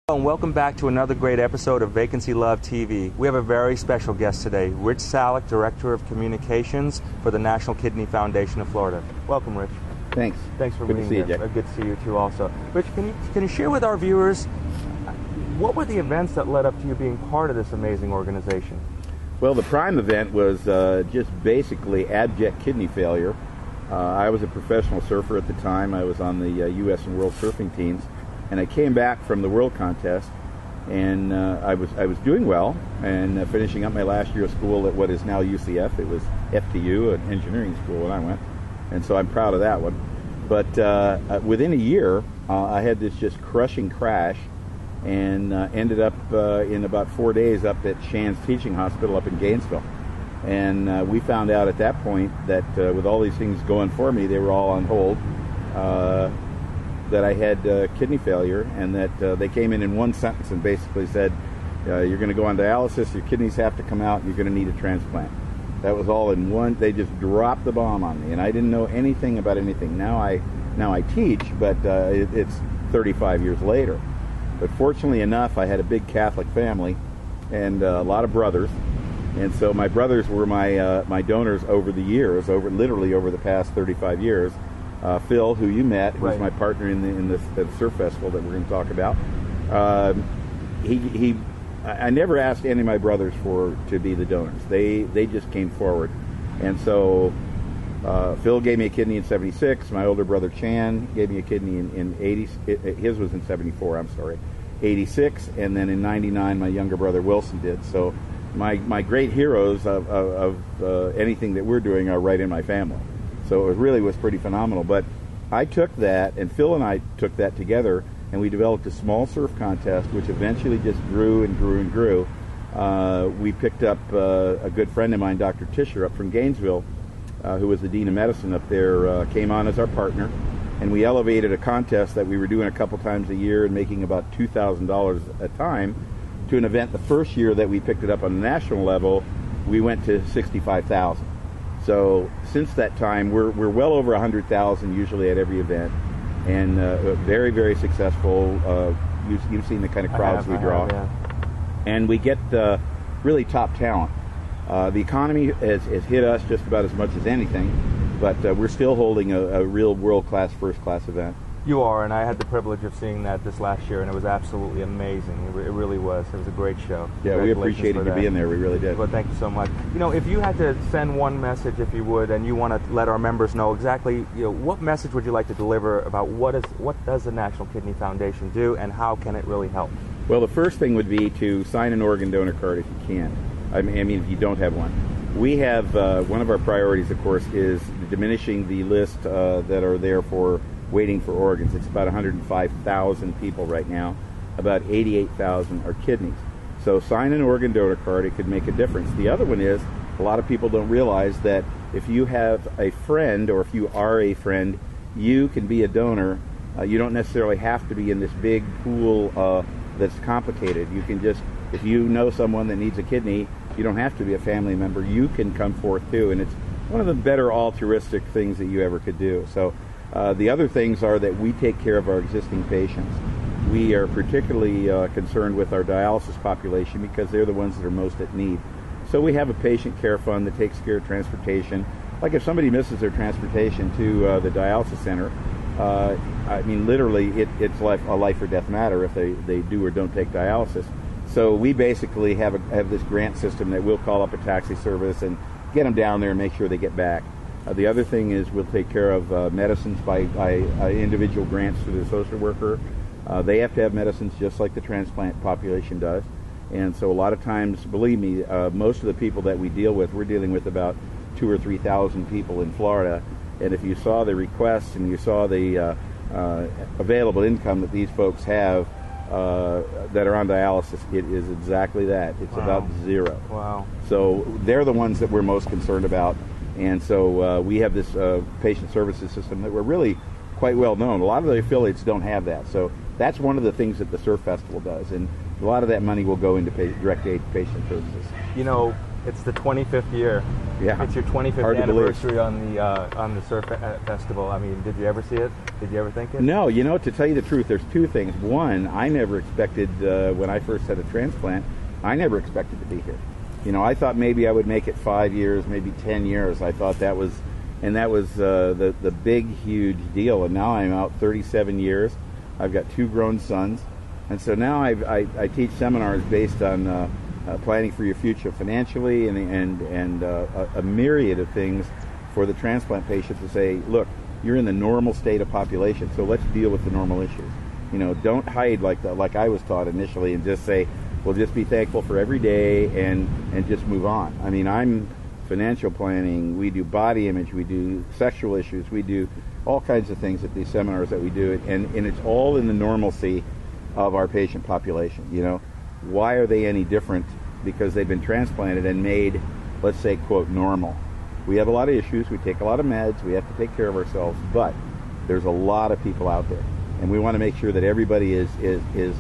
And welcome back to another great episode of Vacancy Love TV. We have a very special guest today, Rich Salick, Director of Communications for the National Kidney Foundation of Florida. Welcome, Rich. Thanks. Thanks for Good being to see you, here. Jack. Good to see you too also. Rich, can you share with our viewers what were the events that led up to you being part of this amazing organization? Well, the prime event was just basically abject kidney failure. I was a professional surfer at the time. I was on the U.S. and World Surfing teams. And I came back from the World Contest, and I was doing well and finishing up my last year of school at what is now UCF. It was FTU, an engineering school when I went, and so I'm proud of that one. But within a year, I had this just crushing crash, and ended up in about 4 days up at Shands Teaching Hospital up in Gainesville. And we found out at that point that with all these things going for me, they were all on hold. That I had kidney failure, and that they came in one sentence and basically said, you're going to go on dialysis, your kidneys have to come out, and you're going to need a transplant. That was all in one. They just dropped the bomb on me, and I didn't know anything about anything. Now I teach, but it's 35 years later. But fortunately enough, I had a big Catholic family and a lot of brothers, and so my brothers were my donors over the years, literally over the past 35 years. Phil, who you met, who's my partner in the surf festival that we're going to talk about. I never asked any of my brothers to be the donors. They just came forward, and so Phil gave me a kidney in '76. My older brother Chan gave me a kidney in '80. His was in '74. I'm sorry, '86, and then in '99 my younger brother Wilson did. So my great heroes of anything that we're doing are right in my family. So it really was pretty phenomenal. But I took that, and Phil and I took that together, and we developed a small surf contest, which eventually just grew and grew and grew. We picked up a good friend of mine, Dr. Tischer, up from Gainesville, who was the Dean of Medicine up there, came on as our partner, and we elevated a contest that we were doing a couple times a year and making about $2,000 a time to an event. The first year that we picked it up on the national level, we went to $65,000. So since that time, we're well over 100,000 usually at every event, and very, very successful. You've seen the kind of crowds we draw, and we get really top talent. The economy has hit us just about as much as anything, but we're still holding a real world-class, first-class event. You are, and I had the privilege of seeing that this last year, and it was absolutely amazing. It really was. It was a great show. Yeah, we appreciated you being there. We really did. Well, thank you so much. You know, if you had to send one message, if you would, and you want to let our members know exactly, what message would you like to deliver about what does the National Kidney Foundation do, and how can it really help? Well, the first thing would be to sign an organ donor card if you can. I mean, if you don't have one. We have one of our priorities, of course, is diminishing the list that are there for waiting for organs. It's about 105,000 people right now. About 88,000 are kidneys. So sign an organ donor card. It could make a difference. The other one is, a lot of people don't realize that if you have a friend, or if you are a friend, you can be a donor. You don't necessarily have to be in this big pool that's complicated. You can just, if you know someone that needs a kidney, you don't have to be a family member. You can come forth too, and it's one of the better altruistic things that you ever could do. So the other things are that we take care of our existing patients. We are particularly concerned with our dialysis population because they're the ones that are most at need. So we have a patient care fund that takes care of transportation. Like if somebody misses their transportation to the dialysis center, I mean, literally, it's a life or death matter if they do or don't take dialysis. So we basically have this grant system that we'll call up a taxi service and get them down there and make sure they get back. The other thing is we'll take care of medicines by individual grants to the social worker. They have to have medicines just like the transplant population does. And so a lot of times, believe me, most of the people that we deal with, we're dealing with about 2,000 or 3,000 people in Florida. And if you saw the requests and you saw the available income that these folks have that are on dialysis, it is exactly that. It's about zero. Wow. So they're the ones that we're most concerned about. And so we have this patient services system that we're really quite well known. A lot of the affiliates don't have that. So that's one of the things that the Surf Festival does. And a lot of that money will go into direct aid patient services. You know, It's the 25th year. Yeah. It's your 25th Hard to anniversary on the Surf Festival. I mean, did you ever see it? Did you ever think it? No, you know, to tell you the truth, there's two things. One, I never expected, when I first had a transplant, I never expected to be here. You know, I thought maybe I would make it 5 years, maybe 10 years. I thought that was, and that was the big, huge deal. And now I'm out 37 years. I've got 2 grown sons. And so now I teach seminars based on planning for your future financially and a myriad of things for the transplant patient to say, look, you're in the normal state of population, so let's deal with the normal issues. You know, don't hide like I was taught initially and just say, well, just be thankful for every day and just move on. I mean, I'm financial planning, we do body image, we do sexual issues, we do all kinds of things at these seminars that we do, and it's all in the normalcy of our patient population. You know, why are they any different? Because they've been transplanted and made, let's say, quote, normal. We have a lot of issues, we take a lot of meds, we have to take care of ourselves, but there's a lot of people out there. And we want to make sure that everybody is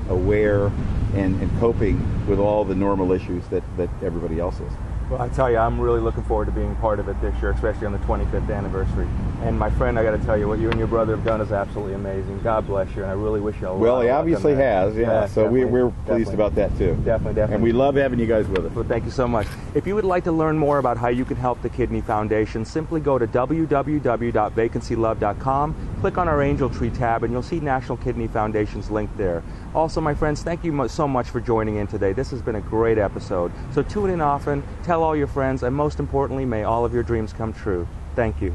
aware and coping with all the normal issues that everybody else is. Well, I tell you, I'm really looking forward to being part of it this year, especially on the 25th anniversary. And my friend, I got to tell you, what you and your brother have done is absolutely amazing. God bless you, and I really wish you a lot. Well, he obviously has, yeah. So we're pleased about that too. Definitely. And we love having you guys with us. Well, thank you so much. If you would like to learn more about how you can help the Kidney Foundation, simply go to www.vacancylove.com, click on our Angel Tree tab, and you'll see National Kidney Foundation's link there. Also, my friends, thank you so much for joining in today. This has been a great episode. So tune in often, tell all your friends, and most importantly, may all of your dreams come true. Thank you.